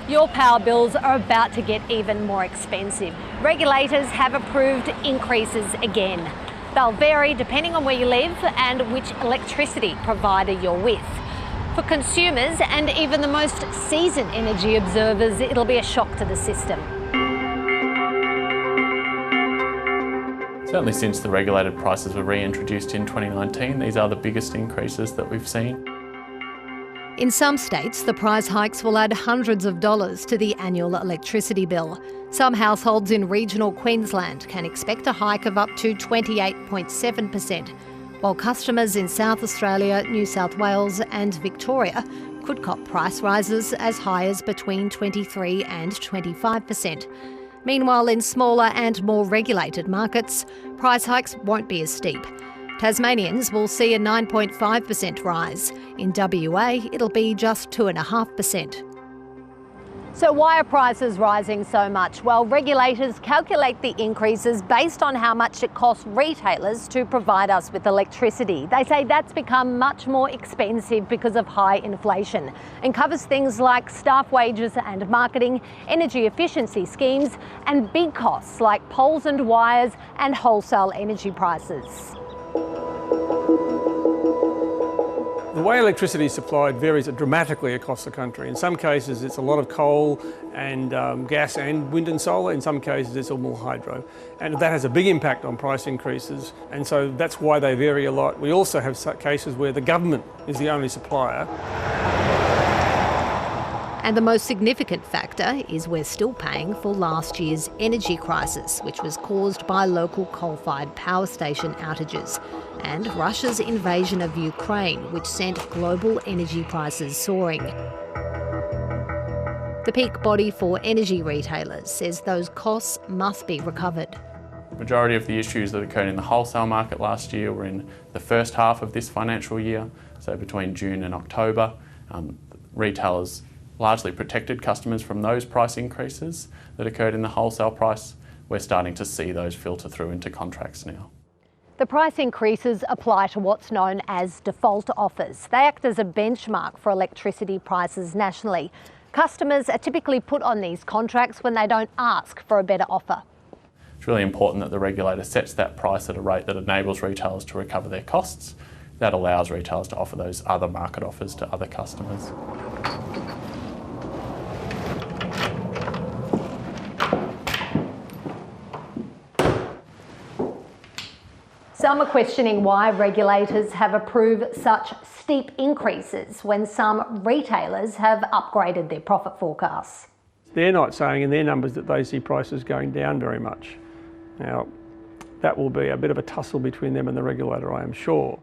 Your power bills are about to get even more expensive. Regulators have approved increases again. They'll vary depending on where you live and which electricity provider you're with. For consumers and even the most seasoned energy observers, it'll be a shock to the system. Certainly since the regulated prices were reintroduced in 2019, these are the biggest increases that we've seen. In some states, the price hikes will add hundreds of dollars to the annual electricity bill. Some households in regional Queensland can expect a hike of up to 28.7%, while customers in South Australia, New South Wales and Victoria could cop price rises as high as between 23 and 25%. Meanwhile, in smaller and more regulated markets, price hikes won't be as steep. Tasmanians will see a 9.5% rise. In WA, it'll be just 2.5%. So why are prices rising so much? Well, regulators calculate the increases based on how much it costs retailers to provide us with electricity. They say that's become much more expensive because of high inflation and covers things like staff wages and marketing, energy efficiency schemes, and big costs like poles and wires and wholesale energy prices. The way electricity is supplied varies dramatically across the country. In some cases it's a lot of coal and gas and wind and solar. In some cases it's all more hydro. And that has a big impact on price increases, and so that's why they vary a lot. We also have cases where the government is the only supplier. And the most significant factor is we're still paying for last year's energy crisis, which was caused by local coal-fired power station outages, and Russia's invasion of Ukraine, which sent global energy prices soaring. The peak body for energy retailers says those costs must be recovered. The majority of the issues that occurred in the wholesale market last year were in the first half of this financial year, so between June and October. Retailers largely protected customers from those price increases that occurred in the wholesale price. We're starting to see those filter through into contracts now. The price increases apply to what's known as default offers. They act as a benchmark for electricity prices nationally. Customers are typically put on these contracts when they don't ask for a better offer. It's really important that the regulator sets that price at a rate that enables retailers to recover their costs. That allows retailers to offer those other market offers to other customers. Some are questioning why regulators have approved such steep increases when some retailers have upgraded their profit forecasts. They're not saying in their numbers that they see prices going down very much. Now, that will be a bit of a tussle between them and the regulator, I am sure.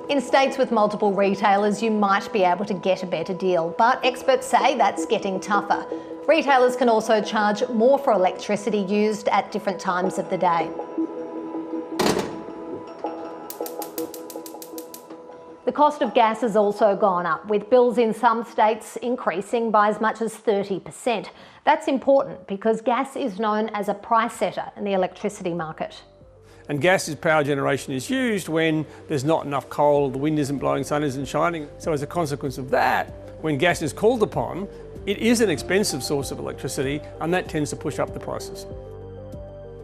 In states with multiple retailers, you might be able to get a better deal, but experts say that's getting tougher. Retailers can also charge more for electricity used at different times of the day. The cost of gas has also gone up, with bills in some states increasing by as much as 30%. That's important because gas is known as a price setter in the electricity market. And gas power generation is used when there's not enough coal, the wind isn't blowing, sun isn't shining. So as a consequence of that, when gas is called upon, it is an expensive source of electricity, and that tends to push up the prices.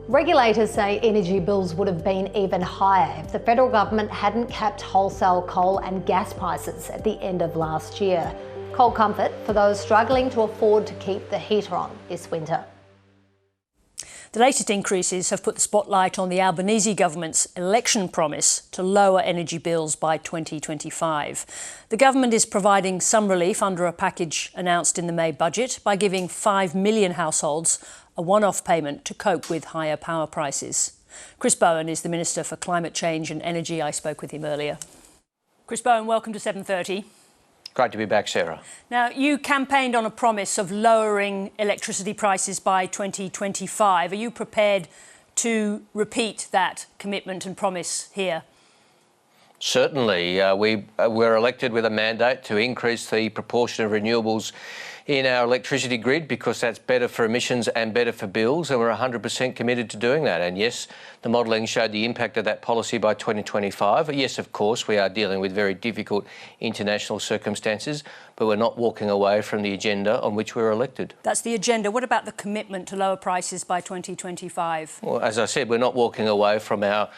Regulators say energy bills would have been even higher if the federal government hadn't capped wholesale coal and gas prices at the end of last year. Cold comfort for those struggling to afford to keep the heater on this winter. The latest increases have put the spotlight on the Albanese government's election promise to lower energy bills by 2025. The government is providing some relief under a package announced in the May budget by giving 5 million households a one-off payment to cope with higher power prices. Chris Bowen is the Minister for Climate Change and Energy. I spoke with him earlier. Chris Bowen, welcome to 7:30. Great to be back, Sarah. Now, you campaigned on a promise of lowering electricity prices by 2025. Are you prepared to repeat that commitment and promise here? Certainly. We were elected with a mandate to increase the proportion of renewables in our electricity grid because that's better for emissions and better for bills, and we're 100% committed to doing that. And yes, the modelling showed the impact of that policy by 2025. Yes, of course, we are dealing with very difficult international circumstances, but we're not walking away from the agenda on which we were elected. That's the agenda. What about the commitment to lower prices by 2025? Well, as I said, we're not walking away from our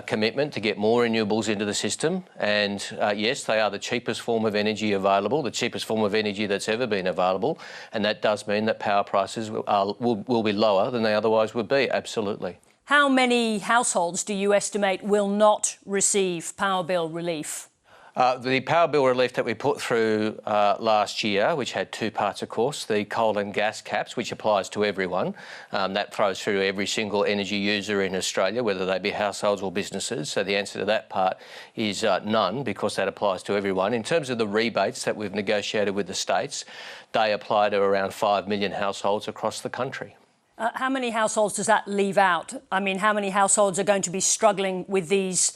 commitment to get more renewables into the system. And yes, they are the cheapest form of energy available, the cheapest form of energy that's ever been available. And that does mean that power prices will be lower than they otherwise would be, absolutely. How many households do you estimate will not receive power bill relief? The power bill relief that we put through last year, which had two parts, of course, the coal and gas caps, which applies to everyone. That throws through every single energy user in Australia, whether they be households or businesses. So the answer to that part is none, because that applies to everyone. In terms of the rebates that we've negotiated with the states, they apply to around 5 million households across the country. How many households does that leave out? I mean, how many households are going to be struggling with these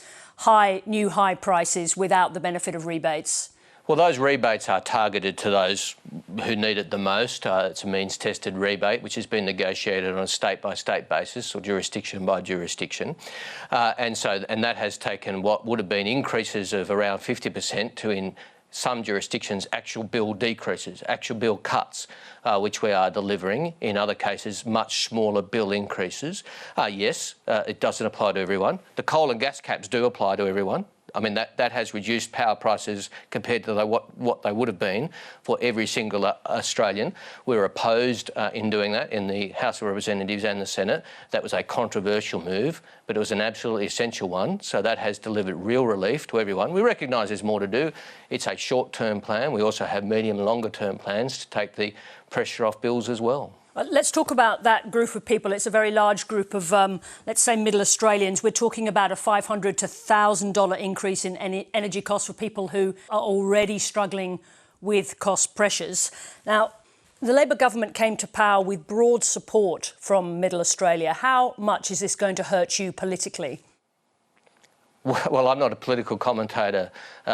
new high prices without the benefit of rebates? Well, those rebates are targeted to those who need it the most. It's a means-tested rebate, which has been negotiated on a state-by-state basis or jurisdiction by jurisdiction. And that has taken what would have been increases of around 50% to, in some jurisdictions, actual bill decreases, actual bill cuts, which we are delivering. In other cases, much smaller bill increases. Yes, it doesn't apply to everyone. The coal and gas caps do apply to everyone. I mean, that has reduced power prices compared to what they would have been for every single Australian. We were opposed in doing that in the House of Representatives and the Senate. That was a controversial move, but it was an absolutely essential one. So that has delivered real relief to everyone. We recognise there's more to do. It's a short-term plan. We also have medium and longer-term plans to take the pressure off bills as well. Let's talk about that group of people. It's a very large group of, let's say, middle Australians. We're talking about a $500 to $1,000 increase in energy costs for people who are already struggling with cost pressures. Now, the Labor government came to power with broad support from middle Australia. How much is this going to hurt you politically? Well, I'm not a political commentator,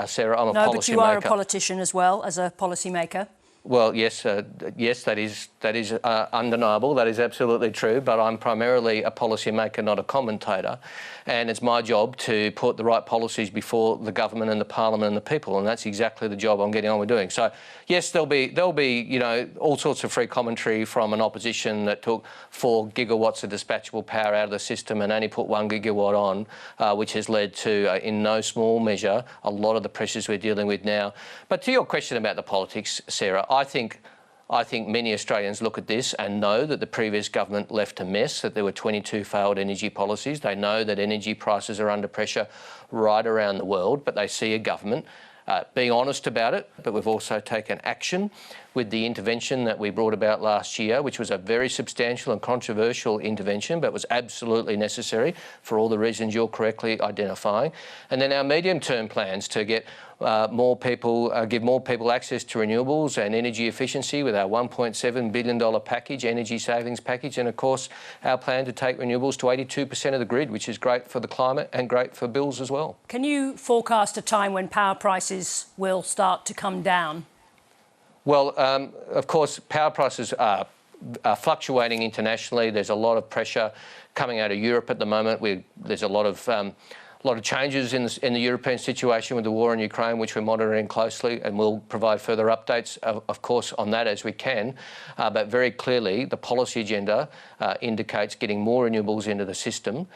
Sarah. I'm a policymaker. No, but you are a politician as well, as a policymaker. Well, yes, that is undeniable. That is absolutely true. But I'm primarily a policymaker, not a commentator, and it's my job to put the right policies before the government and the parliament and the people, and that's exactly the job I'm getting on with doing. So, yes, there'll be all sorts of free commentary from an opposition that took 4 gigawatts of dispatchable power out of the system and only put 1 gigawatt on, which has led to, in no small measure, a lot of the pressures we're dealing with now. But to your question about the politics, Sarah, I think many Australians look at this and know that the previous government left a mess, that there were 22 failed energy policies. They know that energy prices are under pressure right around the world, but they see a government being honest about it. But we've also taken action with the intervention that we brought about last year, which was a very substantial and controversial intervention, but was absolutely necessary for all the reasons you're correctly identifying. And then our medium-term plans to get give more people access to renewables and energy efficiency with our $1.7 billion package, energy savings package, and of course our plan to take renewables to 82% of the grid, which is great for the climate and great for bills as well. Can you forecast a time when power prices will start to come down? Well, of course, power prices are fluctuating internationally. There's a lot of pressure coming out of Europe at the moment. There's a lot of changes in the European situation with the war in Ukraine, which we're monitoring closely, and we'll provide further updates, of course, on that as we can. But very clearly, the policy agenda indicates getting more renewables into the system,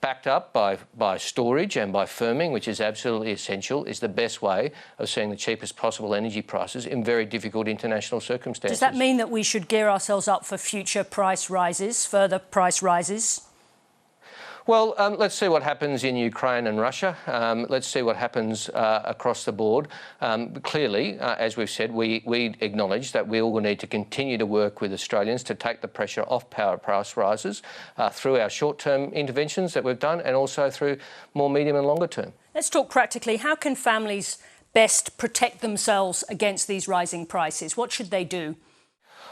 backed up by storage and by firming, which is absolutely essential, is the best way of seeing the cheapest possible energy prices in very difficult international circumstances. Does that mean that we should gear ourselves up for future price rises, further price rises? Well, let's see what happens in Ukraine and Russia. Let's see what happens across the board. Clearly, as we've said, we acknowledge that we will need to continue to work with Australians to take the pressure off power price rises through our short-term interventions that we've done and also through more medium and longer term. Let's talk practically. How can families best protect themselves against these rising prices? What should they do?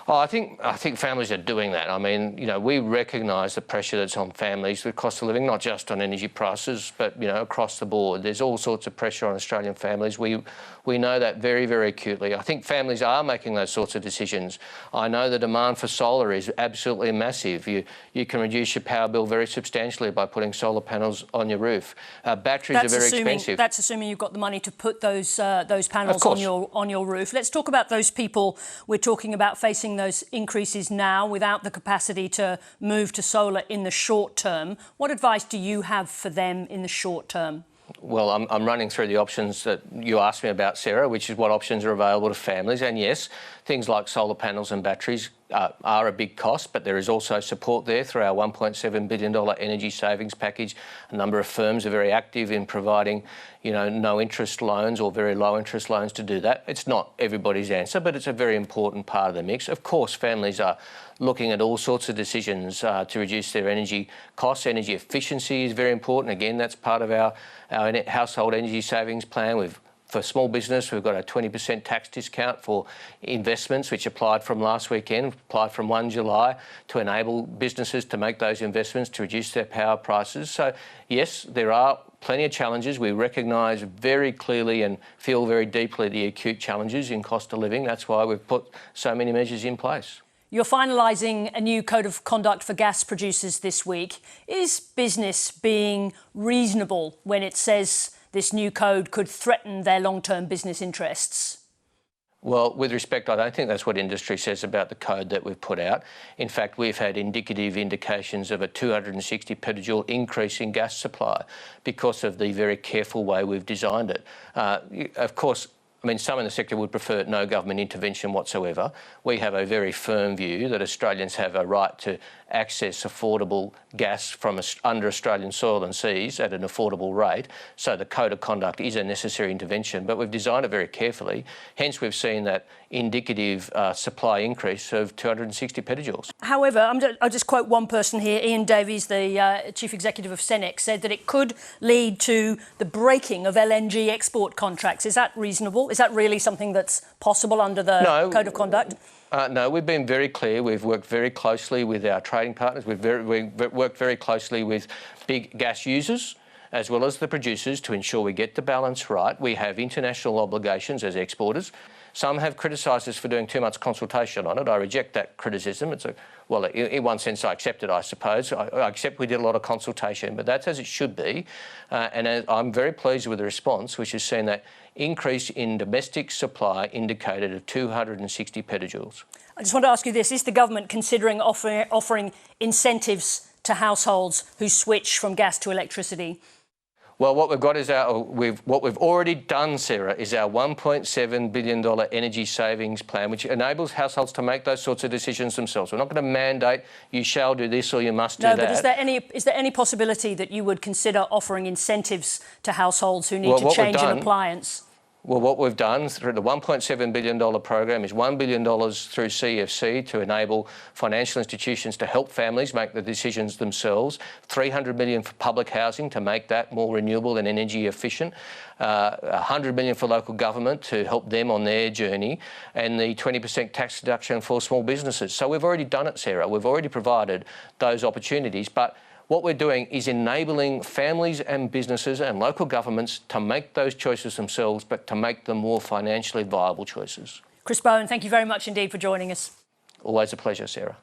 Oh, I think families are doing that. I mean, you know, we recognise the pressure that's on families with cost of living, not just on energy prices, but, you know, across the board. There's all sorts of pressure on Australian families. We know that very, very acutely. I think families are making those sorts of decisions. I know the demand for solar is absolutely massive. You can reduce your power bill very substantially by putting solar panels on your roof. Batteries are very expensive. That's assuming you've got the money to put those panels on your roof. Let's talk about those people we're talking about facing those increases now without the capacity to move to solar in the short term. What advice do you have for them in the short term? Well, I'm running through the options that you asked me about, Sarah, which is what options are available to families. And yes, things like solar panels and batteries are a big cost, but there is also support there through our $1.7 billion energy savings package. A number of firms are very active in providing, you know, no interest loans or very low interest loans to do that. It's not everybody's answer, but it's a very important part of the mix. Of course, families are looking at all sorts of decisions to reduce their energy costs. Energy efficiency is very important. Again, that's part of our household energy savings plan. For small business, we've got a 20% tax discount for investments, which applied from last weekend, applied from 1 July, to enable businesses to make those investments to reduce their power prices. So, yes, there are plenty of challenges. We recognise very clearly and feel very deeply the acute challenges in cost of living. That's why we've put so many measures in place. You're finalising a new code of conduct for gas producers this week. Is business being reasonable when it says this new code could threaten their long-term business interests? Well, with respect, I don't think that's what industry says about the code that we've put out. In fact, we've had indicative indications of a 260 petajoule increase in gas supply because of the very careful way we've designed it. Of course, I mean, some in the sector would prefer no government intervention whatsoever. We have a very firm view that Australians have a right to access affordable gas from under Australian soil and seas at an affordable rate. So the code of conduct is a necessary intervention, but we've designed it very carefully. Hence, we've seen that indicative supply increase of 260 petajoules. However, I'll just quote one person here. Ian Davies, the Chief Executive of Senex, said that it could lead to the breaking of LNG export contracts. Is that reasonable? Is that really something that's possible under the Code of Conduct? No, we've been very clear. We've worked very closely with our trading partners. We've worked very closely with big gas users as well as the producers to ensure we get the balance right. We have international obligations as exporters. Some have criticised us for doing too much consultation on it. I reject that criticism. Well, in one sense, I accept it, I suppose. I accept we did a lot of consultation, but that's as it should be. And I'm very pleased with the response, which has seen that increase in domestic supply indicated of 260 petajoules. I just want to ask you this. Is the government considering offering incentives to households who switch from gas to electricity? Well, what we've got is what we've already done, Sarah, is our $1.7 billion energy savings plan, which enables households to make those sorts of decisions themselves. We're not going to mandate you shall do this or you must do that. No, but is there any possibility that you would consider offering incentives to households who need to change an appliance? Well, what we've done through the $1.7 billion program is $1 billion through CFC to enable financial institutions to help families make the decisions themselves, $300 million for public housing to make that more renewable and energy efficient, $100 million for local government to help them on their journey, and the 20% tax deduction for small businesses. So we've already done it, Sarah. We've already provided those opportunities, but what we're doing is enabling families and businesses and local governments to make those choices themselves, but to make them more financially viable choices. Chris Bowen, thank you very much indeed for joining us. Always a pleasure, Sarah.